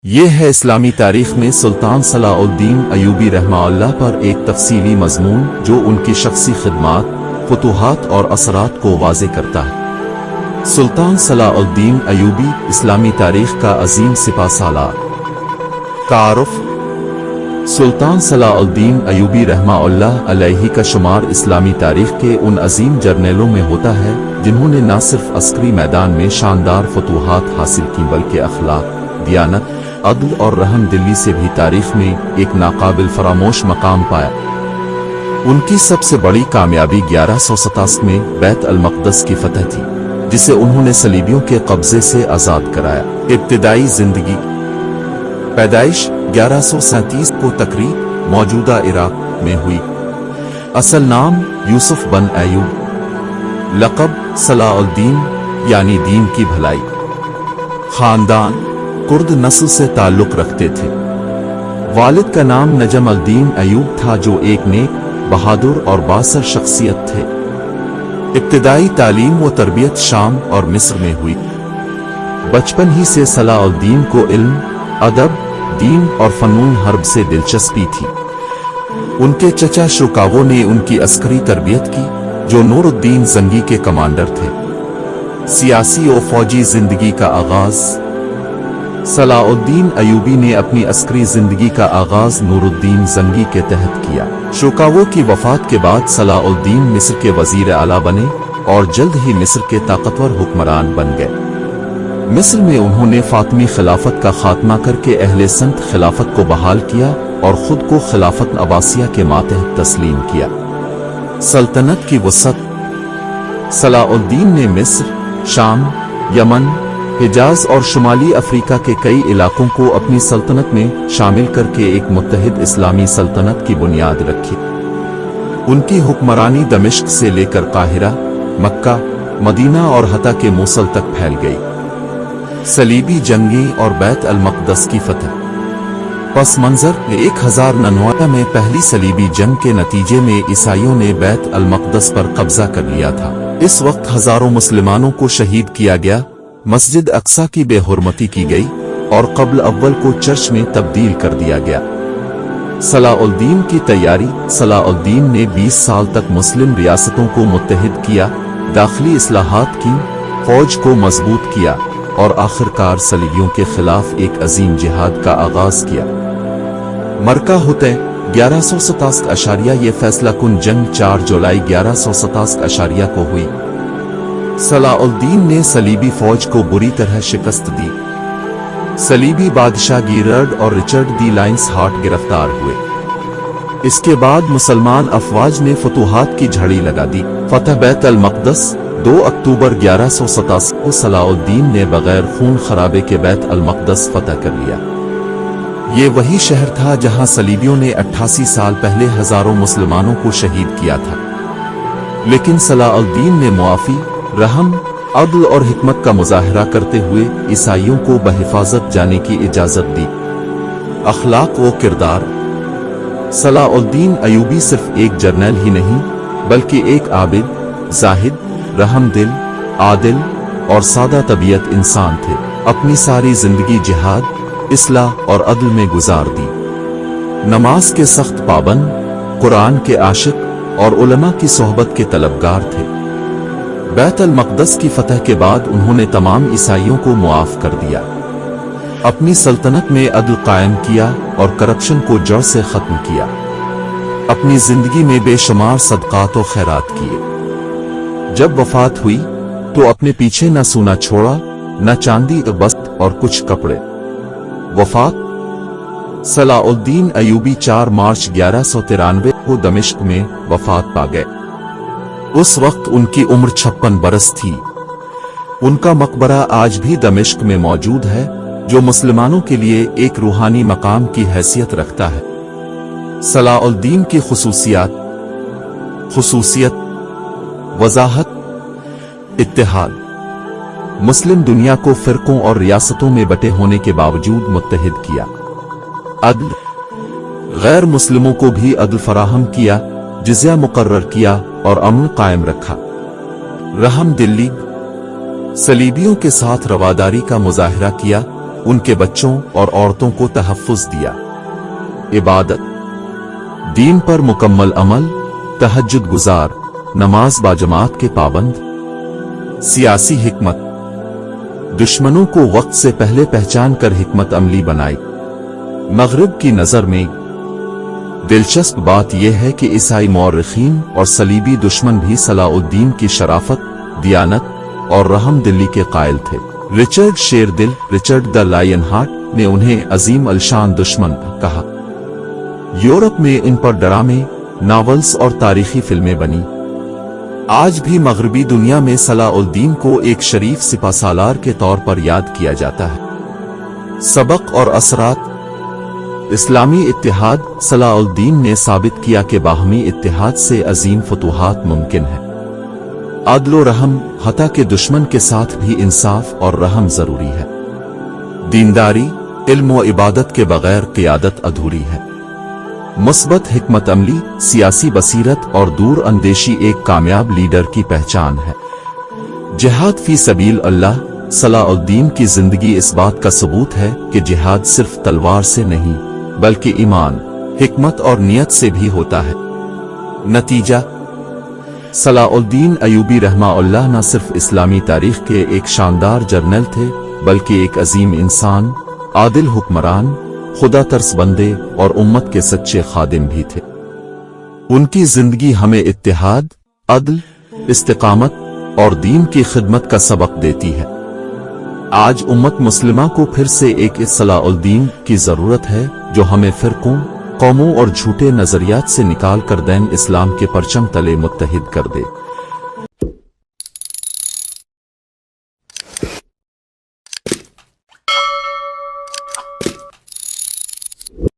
یہ ہے اسلامی تاریخ میں سلطان صلاح الدین ایوبی رحمہ اللہ پر ایک تفصیلی مضمون جو ان کی شخصی خدمات، فتوحات اور اثرات کو واضح کرتا ہے۔ سلطان صلاح الدین ایوبی اسلامی تاریخ کا عظیم سپہ سالار۔ تعارف: سلطان صلاح الدین ایوبی رحمہ اللہ علیہ کا شمار اسلامی تاریخ کے ان عظیم جرنیلوں میں ہوتا ہے جنہوں نے نہ صرف عسکری میدان میں شاندار فتوحات حاصل کی بلکہ اخلاق، دیانت، عدل اور رحم دلی سے بھی تاریخ میں ایک ناقابل فراموش مقام پایا۔ ان کی سب سے بڑی کامیابی 1187 میں بیت المقدس کی فتح تھی، جسے انہوں نے صلیبیوں کے قبضے سے آزاد کرایا۔ ابتدائی زندگی: پیدائش 1137 کو تقریب موجودہ عراق میں ہوئی۔ اصل نام یوسف بن ایوب، لقب صلاح الدین یعنی دین کی بھلائی۔ خاندان کرد نسل سے تعلق رکھتے تھے۔ والد کا نام نجم الدین ایوب تھا جو ایک نیک، بہادر اور بااثر شخصیت تھے۔ ابتدائی تعلیم و تربیت شام اور مصر میں ہوئی۔ بچپن ہی سے صلاح الدین کو علم، ادب، دین اور فنون حرب سے دلچسپی تھی۔ ان کے چچا شوکاوو نے ان کی عسکری تربیت کی، جو نور الدین زنگی کے کمانڈر تھے۔ سیاسی و فوجی زندگی کا آغاز: صلاح الدین ایوبی نے اپنی عسکری زندگی کا آغاز نور الدین زنگی کے تحت کیا۔ شوکاوو کی وفات کے بعد صلاح الدین مصر کے وزیر اعلیٰ بنے اور جلد ہی مصر کے طاقتور حکمران بن گئے۔ مصر میں انہوں نے فاطمی خلافت کا خاتمہ کر کے اہل سنت خلافت کو بحال کیا اور خود کو خلافت عباسیہ کے ماتحت تسلیم کیا۔ سلطنت کی وسعت: صلاح الدین نے مصر، شام، یمن، حجاز اور شمالی افریقہ کے کئی علاقوں کو اپنی سلطنت میں شامل کر کے ایک متحد اسلامی سلطنت کی بنیاد رکھی۔ ان کی حکمرانی دمشق سے لے کر قاہرہ، مکہ، مدینہ اور حتی کہ موصل تک پھیل گئی۔ صلیبی جنگیں اور بیت المقدس کی فتح: پس منظر 1099 میں پہلی صلیبی جنگ کے نتیجے میں عیسائیوں نے بیت المقدس پر قبضہ کر لیا تھا۔ اس وقت ہزاروں مسلمانوں کو شہید کیا گیا، مسجد اقصی کی بے حرمتی کی گئی اور قبل اول کو چرچ میں تبدیل کر دیا گیا۔ صلاح الدین کی تیاری: صلاح الدین نے 20 سال تک مسلم ریاستوں کو متحد کیا، داخلی اصلاحات کی، فوج کو مضبوط کیا اور آخرکار صلیبیوں کے خلاف ایک عظیم جہاد کا آغاز کیا۔ مرکہ حطیٰ 1187 یہ فیصلہ کن جنگ 4 جولائی 1187 کو ہوئی۔ صلاح الدین نے صلیبی فوج کو بری طرح شکست دی۔ صلیبی بادشاہ گیرارڈ اور رچرڈ دی لائنس ہارٹ گرفتار ہوئے۔ اس کے بعد مسلمان افواج نے فتوحات کی جھڑی لگا دی۔ فتح بیت المقدس: 2 اکتوبر 1187 کو صلاح الدین نے بغیر خون خرابے کے بیت المقدس فتح کر لیا۔ یہ وہی شہر تھا جہاں صلیبیوں نے 88 سال پہلے ہزاروں مسلمانوں کو شہید کیا تھا۔ لیکن صلاح الدین نے معافی، رحم، عدل اور حکمت کا مظاہرہ کرتے ہوئے عیسائیوں کو بحفاظت جانے کی اجازت دی۔ اخلاق و کردار: صلاح الدین ایوبی صرف ایک جرنیل ہی نہیں بلکہ ایک عابد، زاہد، رحم دل، عادل اور سادہ طبیعت انسان تھے۔ اپنی ساری زندگی جہاد، اصلاح اور عدل میں گزار دی۔ نماز کے سخت پابند، قرآن کے عاشق اور علماء کی صحبت کے طلبگار تھے۔ بیت المقدس کی فتح کے بعد انہوں نے تمام عیسائیوں کو معاف کر دیا۔ اپنی سلطنت میں عدل قائم کیا اور کرپشن کو جڑ سے ختم کیا۔ اپنی زندگی میں بے شمار صدقات و خیرات کیے۔ جب وفات ہوئی تو اپنے پیچھے نہ سونا چھوڑا، نہ چاندی بست اور کچھ کپڑے۔ وفات: صلاح الدین ایوبی 4 مارچ 1193 کو دمشق میں وفات پا گئے۔ اس وقت ان کی عمر 56 برس تھی۔ ان کا مقبرہ آج بھی دمشق میں موجود ہے، جو مسلمانوں کے لیے ایک روحانی مقام کی حیثیت رکھتا ہے۔ صلاح الدین کی خصوصیات: وضاحت، اتحاد: مسلم دنیا کو فرقوں اور ریاستوں میں بٹے ہونے کے باوجود متحد کیا۔ عدل: غیر مسلموں کو بھی عدل فراہم کیا، جزیہ مقرر کیا اور امن قائم رکھا۔ رحم دلی: صلیبیوں کے ساتھ رواداری کا مظاہرہ کیا، ان کے بچوں اور عورتوں کو تحفظ دیا۔ عبادت، دین پر مکمل عمل، تہجد گزار، نماز باجماعت کے پابند۔ سیاسی حکمت، دشمنوں کو وقت سے پہلے پہچان کر حکمت عملی بنائی۔ مغرب کی نظر میں دلچسپ بات یہ ہے کہ عیسائی مورخین اور صلیبی دشمن بھی صلاح الدین کی شرافت، دیانت اور رحم دلی کے قائل تھے۔ رچرڈ شیردل، رچرڈ دا لائن ہارٹ نے انہیں عظیم الشان دشمن کہا۔ یورپ میں ان پر ڈرامے، ناولز اور تاریخی فلمیں بنی۔ آج بھی مغربی دنیا میں صلاح الدین کو ایک شریف سپہ سالار کے طور پر یاد کیا جاتا ہے۔ سبق اور اثرات، اسلامی اتحاد، صلاح الدین نے ثابت کیا کہ باہمی اتحاد سے عظیم فتوحات ممکن ہے۔ عدل و رحم، حتیٰ کہ دشمن کے ساتھ بھی انصاف اور رحم ضروری ہے۔ دینداری، علم و عبادت کے بغیر قیادت ادھوری ہے۔ مثبت حکمت عملی، سیاسی بصیرت اور دور اندیشی ایک کامیاب لیڈر کی پہچان ہے۔ جہاد فی سبیل اللہ، صلاح الدین کی زندگی اس بات کا ثبوت ہے کہ جہاد صرف تلوار سے نہیں بلکہ ایمان، حکمت اور نیت سے بھی ہوتا ہے۔ نتیجہ، صلاح الدین ایوبی رحمہ اللہ نہ صرف اسلامی تاریخ کے ایک شاندار جرنل تھے بلکہ ایک عظیم انسان، عادل حکمران، خدا ترس بندے اور امت کے سچے خادم بھی تھے۔ ان کی زندگی ہمیں اتحاد، عدل، استقامت اور دین کی خدمت کا سبق دیتی ہے۔ آج امت مسلمہ کو پھر سے ایک صلاح الدین کی ضرورت ہے جو ہمیں فرقوں، قوموں اور جھوٹے نظریات سے نکال کر دین اسلام کے پرچم تلے متحد کر دے۔